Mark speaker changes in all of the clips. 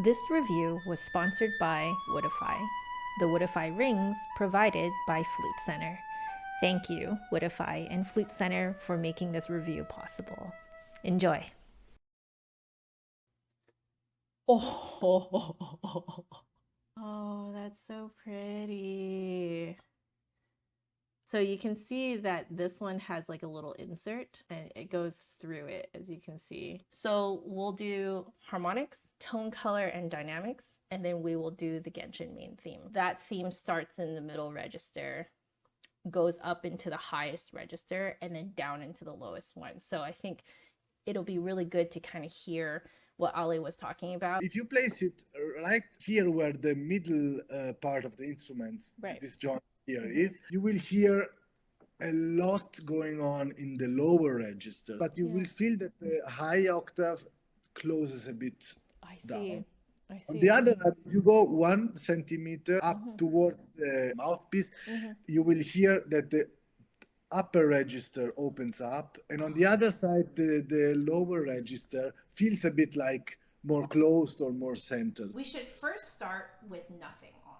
Speaker 1: This review was sponsored by Woodify. The Woodify rings provided by Flute Center. Thank you, Woodify and Flute Center, for making this review possible. Enjoy. Oh, that's so pretty. So you can see that this one has like a little insert and it goes through it, as you can see. So we'll do harmonics, tone color, and dynamics, and then we will do the Genshin main theme. That theme starts in the middle register, goes up into the highest register, and then down into the lowest one. So I think it'll be really good to kind of hear what Ali was talking about.
Speaker 2: If you place it right here where the middle part of the instruments,
Speaker 1: Right.
Speaker 2: this joint here is, you will hear a lot going on in the lower register, but you will feel that the high octave closes a bit down. On the other hand, if you go 1 centimeter up towards the mouthpiece, you will hear that the upper register opens up, and on the other side, the lower register feels a bit like more closed or more centered.
Speaker 1: We should first start with nothing on.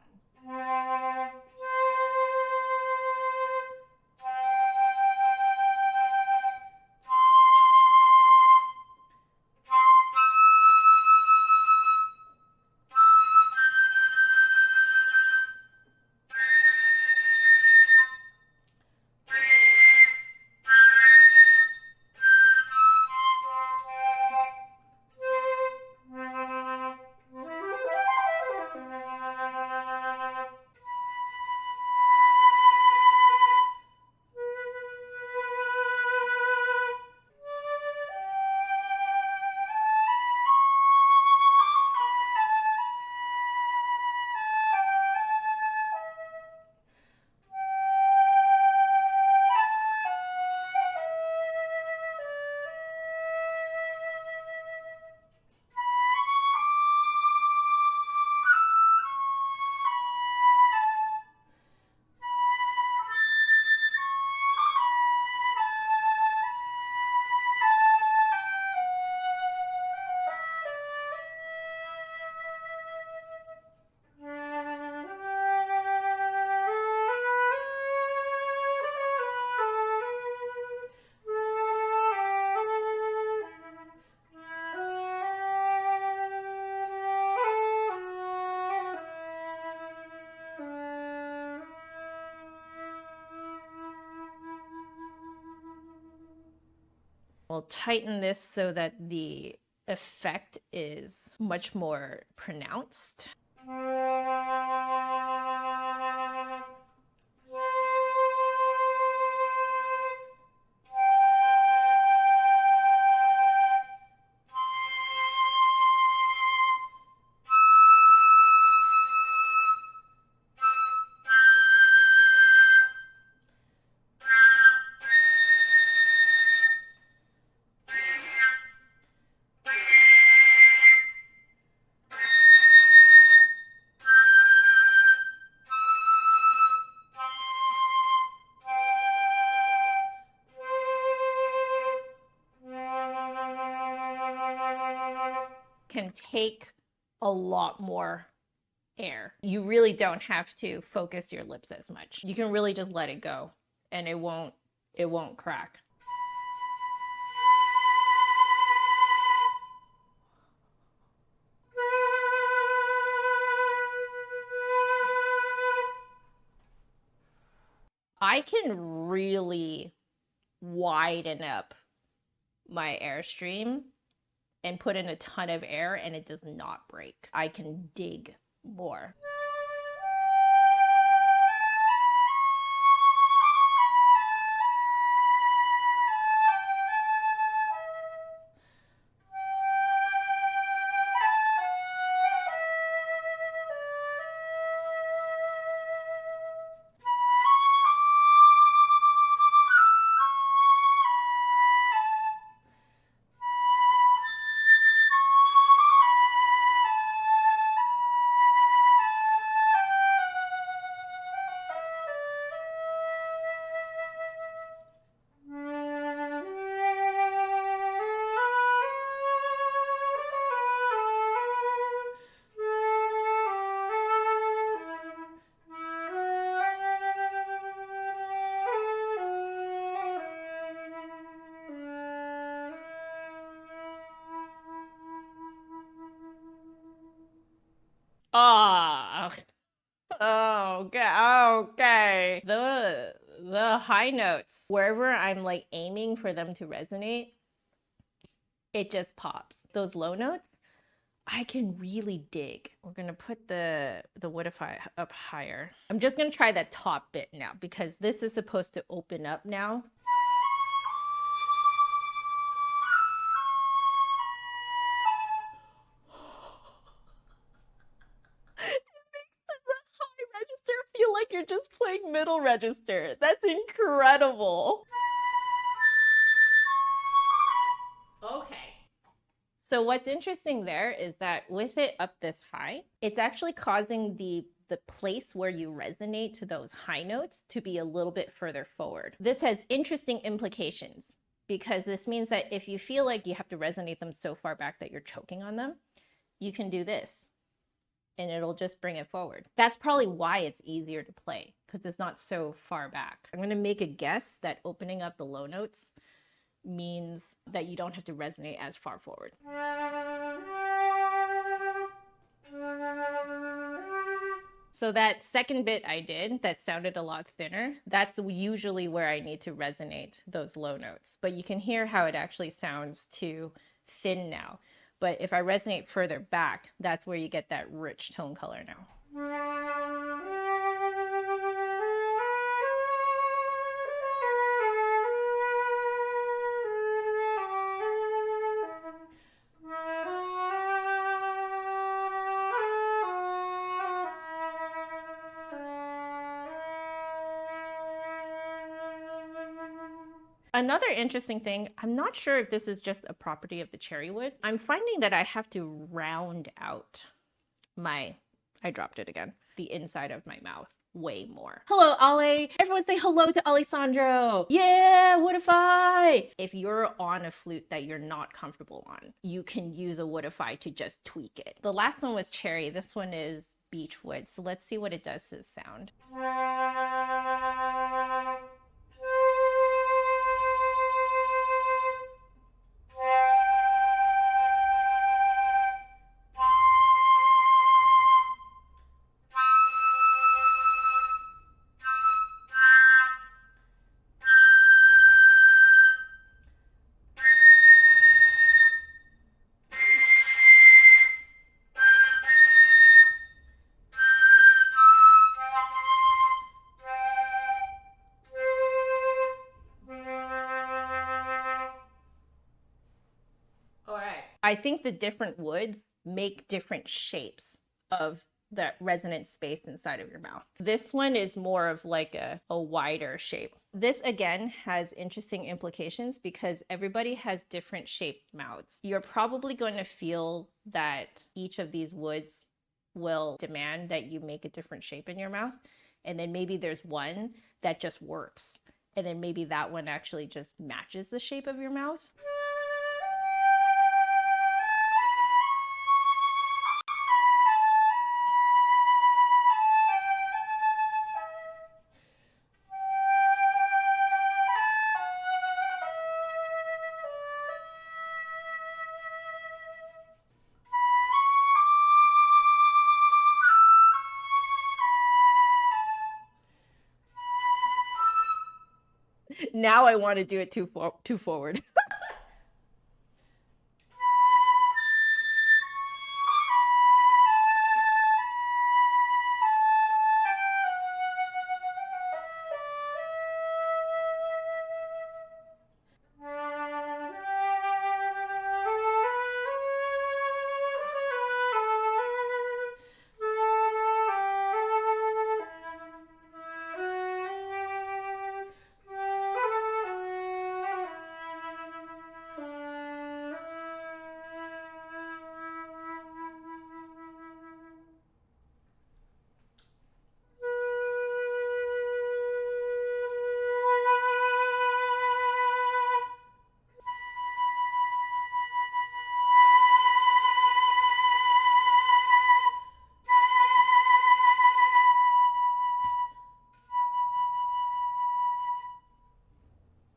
Speaker 1: We'll tighten this so that the effect is much more pronounced. Can take a lot more air. You really don't have to focus your lips as much. You can really just let it go and it won't crack. I can really widen up my airstream and put in a ton of air and it does not break. I can dig more. Ah, okay. The high notes, wherever I'm like aiming for them to resonate, it just pops. Those low notes, I can really dig. We're gonna put the Woodify up higher. I'm just gonna try that top bit now because this is supposed to open up now. High register feel like you're just playing middle register. That's incredible. Okay. So what's interesting there is that with it up this high, it's actually causing the place where you resonate to those high notes to be a little bit further forward. This has interesting implications because this means that if you feel like you have to resonate them so far back that you're choking on them, you can do this and it'll just bring it forward. That's probably why it's easier to play because it's not so far back. I'm gonna make a guess that opening up the low notes means that you don't have to resonate as far forward. So that second bit I did that sounded a lot thinner, that's usually where I need to resonate those low notes. But you can hear how it actually sounds too thin now. But if I resonate further back, that's where you get that rich tone color now. Another interesting thing, I'm not sure if this is just a property of the cherry wood. I'm finding that I have to round out I dropped it again, the inside of my mouth way more. Hello, Ale. Everyone say hello to Alessandro. Yeah, Woodify. If you're on a flute that you're not comfortable on, you can use a Woodify to just tweak it. The last one was cherry. This one is beech wood. So let's see what it does to the sound. I think the different woods make different shapes of the resonant space inside of your mouth. This one is more of like a wider shape. This again has interesting implications because everybody has different shaped mouths. You're probably going to feel that each of these woods will demand that you make a different shape in your mouth. And then maybe there's one that just works. And then maybe that one actually just matches the shape of your mouth. Now I want to do it too forward.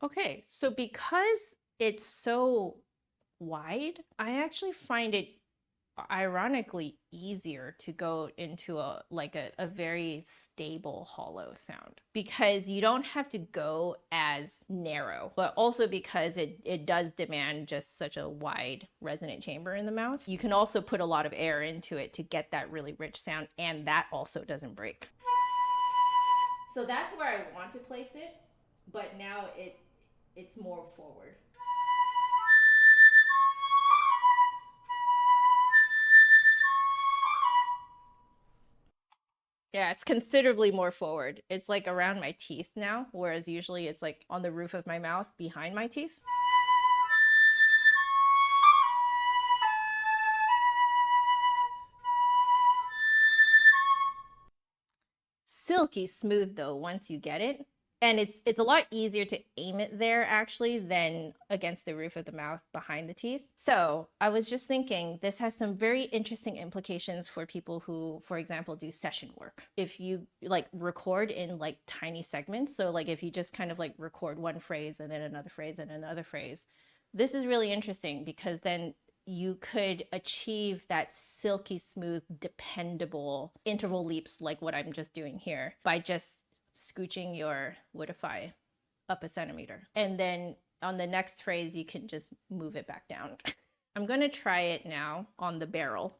Speaker 1: Okay, so because it's so wide, I actually find it ironically easier to go into a very stable hollow sound, because you don't have to go as narrow, but also because it does demand just such a wide resonant chamber in the mouth. You can also put a lot of air into it to get that really rich sound, and that also doesn't break. So that's where I want to place it, but now it's more forward. Yeah, it's considerably more forward. It's like around my teeth now, whereas usually it's like on the roof of my mouth behind my teeth. Silky smooth though once you get it. And it's a lot easier to aim it there actually than against the roof of the mouth behind the teeth. So I was just thinking this has some very interesting implications for people who, for example, do session work. If you like record in like tiny segments, so like if you just kind of like record one phrase and then another phrase and another phrase, this is really interesting because then you could achieve that silky smooth, dependable interval leaps like what I'm just doing here by just scooching your Woodify up a centimeter. And then on the next phrase, you can just move it back down. I'm gonna try it now on the barrel.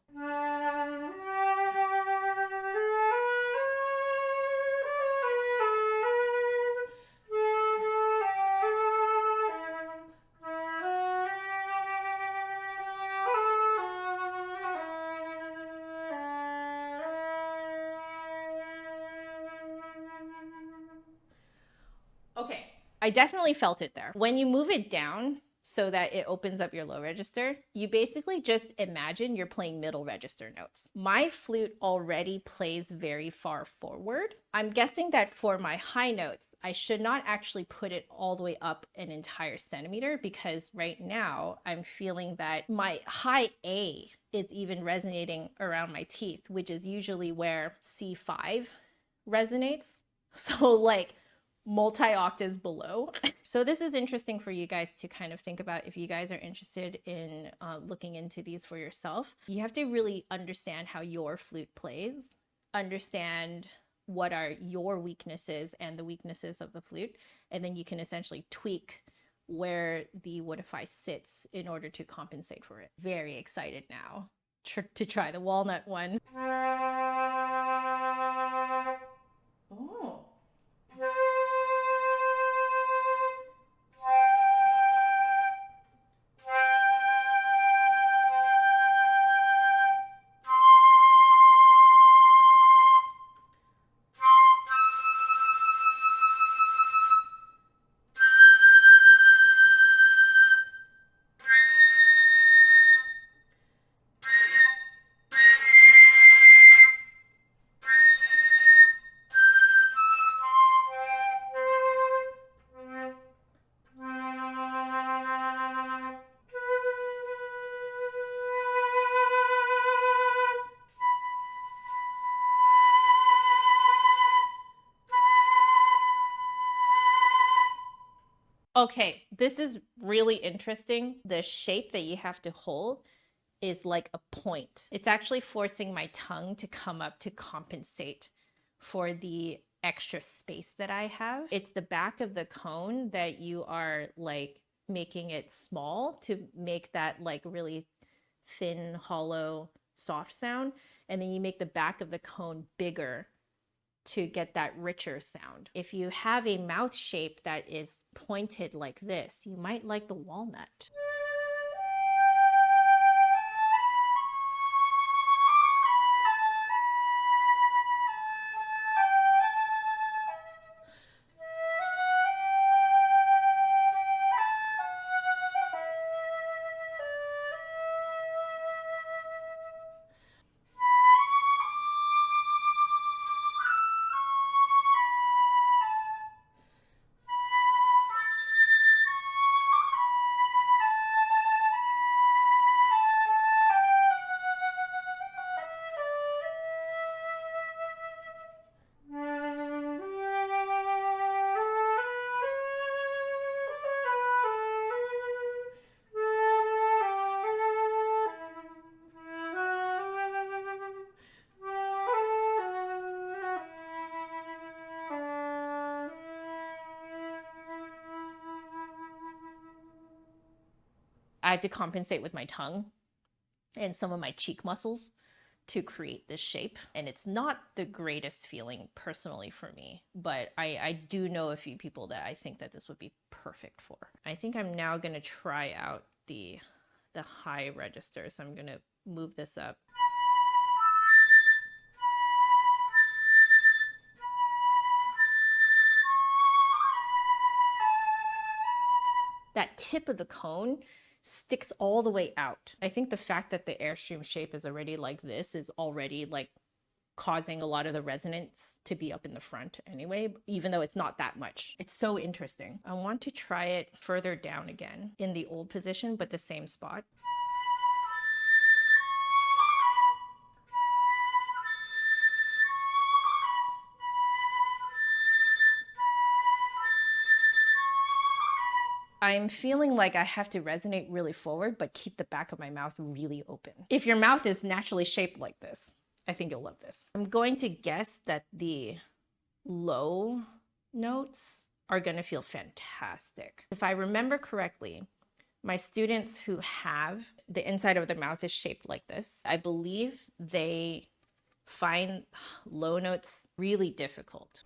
Speaker 1: Okay, I definitely felt it there. When you move it down so that it opens up your low register, you basically just imagine you're playing middle register notes. My flute already plays very far forward. I'm guessing that for my high notes, I should not actually put it all the way up an entire centimeter, because right now I'm feeling that my high A is even resonating around my teeth, which is usually where C5 resonates. So like multi-octaves below. So this is interesting for you guys to kind of think about if you guys are interested in looking into these for yourself. You have to really understand how your flute plays, understand what are your weaknesses and the weaknesses of the flute, and then you can essentially tweak where the Woodify sits in order to compensate for it. Very excited now to try the walnut one. Oh. Okay, this is really interesting. The shape that you have to hold is like a point. It's actually forcing my tongue to come up to compensate for the extra space that I have. It's the back of the cone that you are like making it small to make that like really thin, hollow, soft sound. And then you make the back of the cone bigger to get that richer sound. If you have a mouth shape that is pointed like this, you might like the walnut. I have to compensate with my tongue and some of my cheek muscles to create this shape. And it's not the greatest feeling personally for me, but I do know a few people that I think that this would be perfect for. I think I'm now gonna try out the high register. So I'm gonna move this up. That tip of the cone sticks all the way out. I think the fact that the Airstream shape is already like this is already like causing a lot of the resonance to be up in the front anyway, even though it's not that much. It's so interesting. I want to try it further down again in the old position, but the same spot. I'm feeling like I have to resonate really forward, but keep the back of my mouth really open. If your mouth is naturally shaped like this, I think you'll love this. I'm going to guess that the low notes are going to feel fantastic. If I remember correctly, my students who have the inside of their mouth is shaped like this, I believe they find low notes really difficult.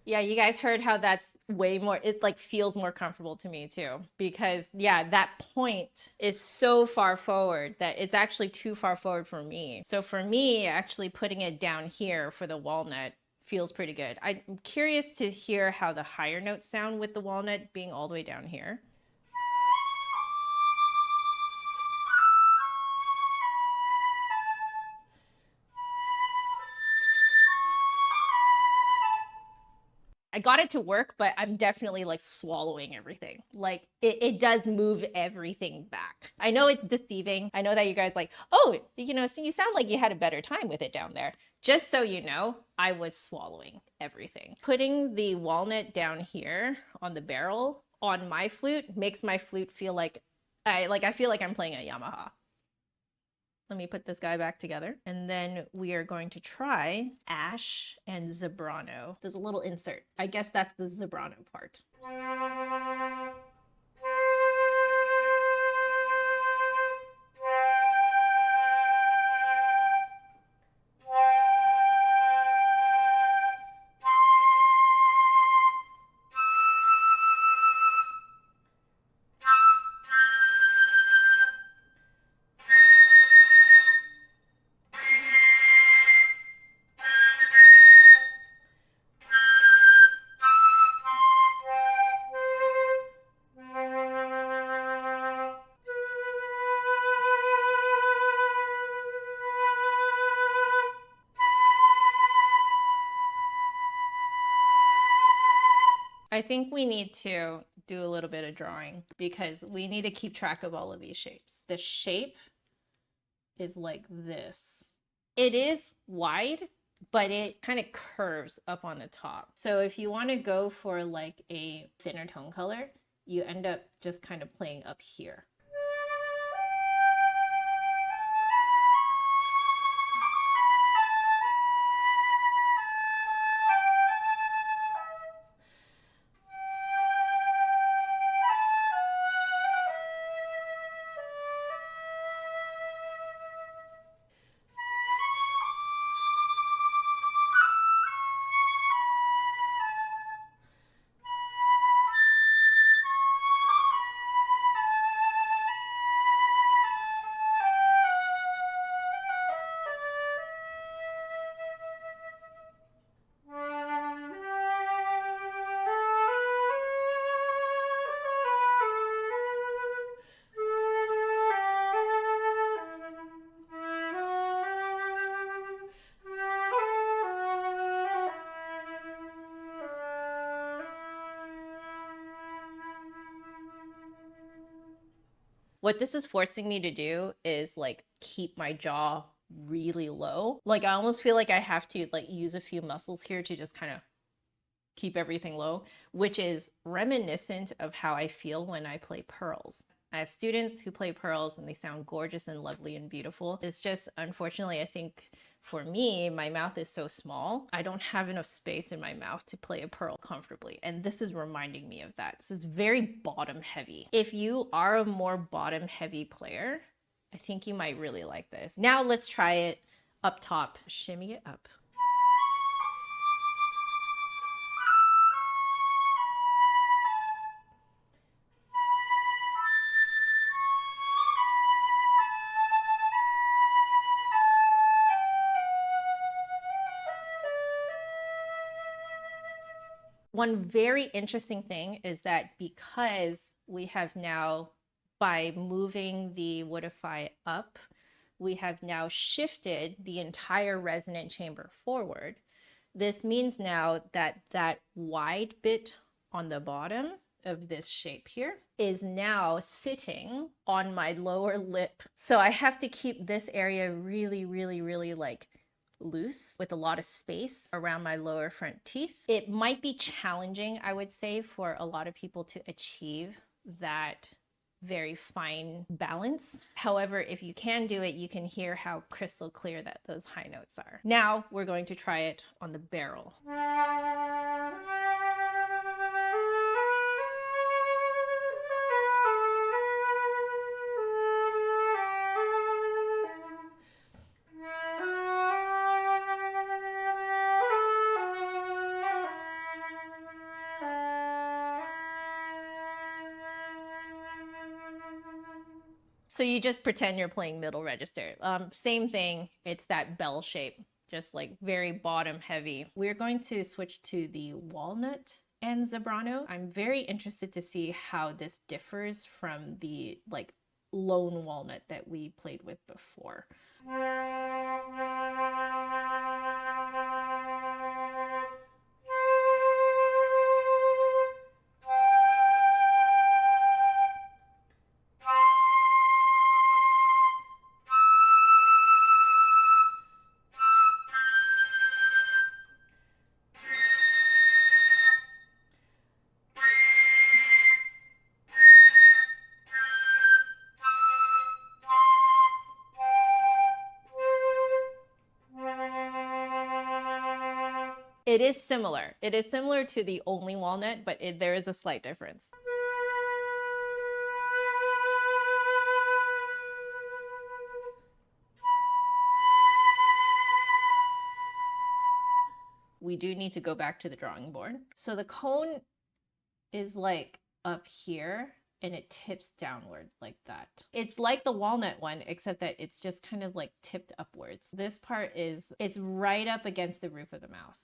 Speaker 1: Yeah, you guys heard how that's way more, it like feels more comfortable to me too. Because yeah, that point is so far forward that it's actually too far forward for me. So for me, actually putting it down here for the walnut feels pretty good. I'm curious to hear how the higher notes sound with the walnut being all the way down here. I got it to work, but I'm definitely like swallowing everything. Like it does move everything back. I know it's deceiving. I know that you guys like, oh, you know, so you sound like you had a better time with it down there. Just so you know, I was swallowing everything. Putting the walnut down here on the barrel on my flute makes my flute feel like I feel like I'm playing a Yamaha. Let me put this guy back together. And then we are going to try Ash and Zebrano. There's a little insert. I guess that's the Zebrano part. I think we need to do a little bit of drawing because we need to keep track of all of these shapes. The shape is like this. It is wide, but it kind of curves up on the top. So if you want to go for like a thinner tone color, you end up just kind of playing up here. What this is forcing me to do is like keep my jaw really low. Like I almost feel like I have to like use a few muscles here to just kind of keep everything low, which is reminiscent of how I feel when I play pearls. I have students who play pearls and they sound gorgeous and lovely and beautiful. It's just, unfortunately, I think for me, my mouth is so small. I don't have enough space in my mouth to play a pearl comfortably. And this is reminding me of that. So it's very bottom heavy. If you are a more bottom heavy player, I think you might really like this. Now let's try it up top. Shimmy it up. One very interesting thing is that because we have now, by moving the Woodify up, we have now shifted the entire resonant chamber forward. This means now that that wide bit on the bottom of this shape here is now sitting on my lower lip. So I have to keep this area really, really, really like loose with a lot of space around my lower front teeth. It might be challenging, I would say, for a lot of people to achieve that very fine balance. However, if you can do it, you can hear how crystal clear that those high notes are. Now we're going to try it on the barrel. So you just pretend you're playing middle register. Same thing, it's that bell shape, just like very bottom heavy. We're going to switch to the Walnut and Zebrano. I'm very interested to see how this differs from the like lone walnut that we played with before. It is similar. It is similar to the only walnut, but there is a slight difference. We do need to go back to the drawing board. So the cone is like up here and it tips downward like that. It's like the walnut one, except that it's just kind of like tipped upwards. This part it's right up against the roof of the mouth.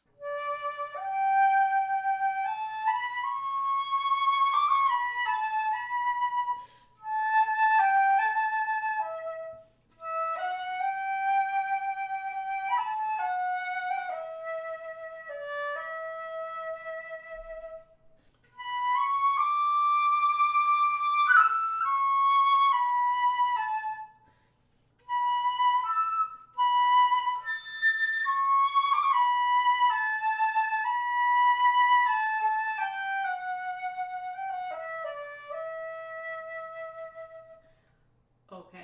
Speaker 1: Okay.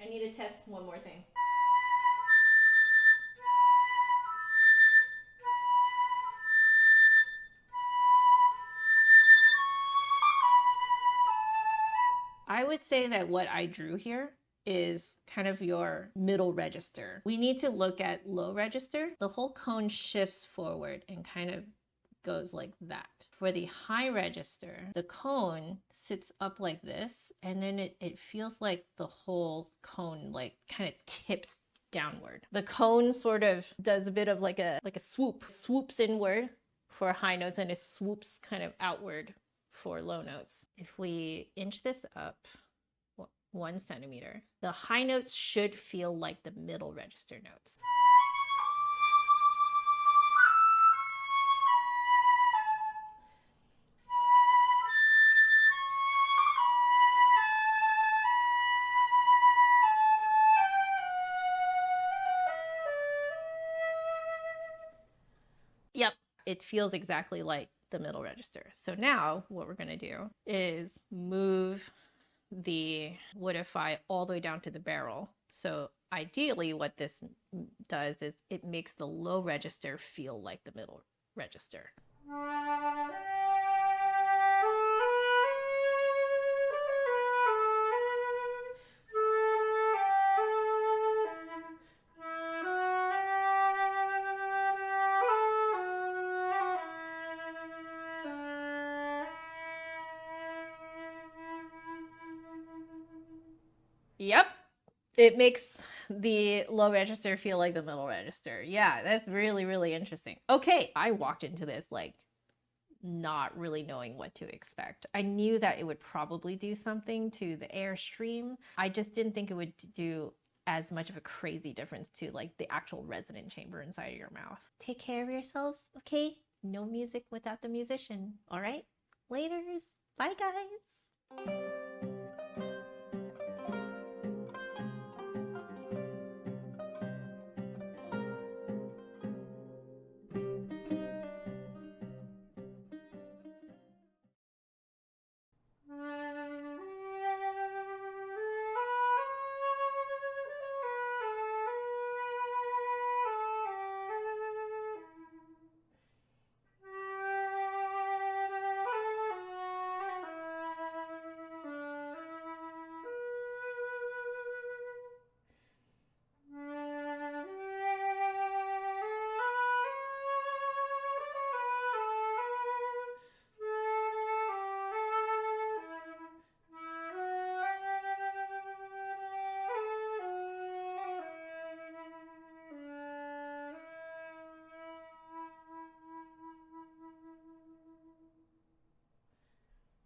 Speaker 1: I need to test one more thing. I would say that what I drew here is kind of your middle register. We need to look at low register. The whole cone shifts forward and kind of goes like that. For the high register, the cone sits up like this, and then it feels like the whole cone like kind of tips downward. The cone sort of does a bit of like a swoop, swoops inward for high notes, and it swoops kind of outward for low notes. If we inch this up 1 centimeter, the high notes should feel like the middle register notes. Yep, it feels exactly like the middle register. So now what we're going to do is move the Woodify all the way down to the barrel. So ideally what this does is it makes the low register feel like the middle register. Yep. It makes the low register feel like the middle register. Yeah, that's really, really interesting. Okay, I walked into this like not really knowing what to expect. I knew that it would probably do something to the airstream. I just didn't think it would do as much of a crazy difference to like the actual resonant chamber inside of your mouth. Take care of yourselves, okay? No music without the musician, all right? Laters. Bye, guys.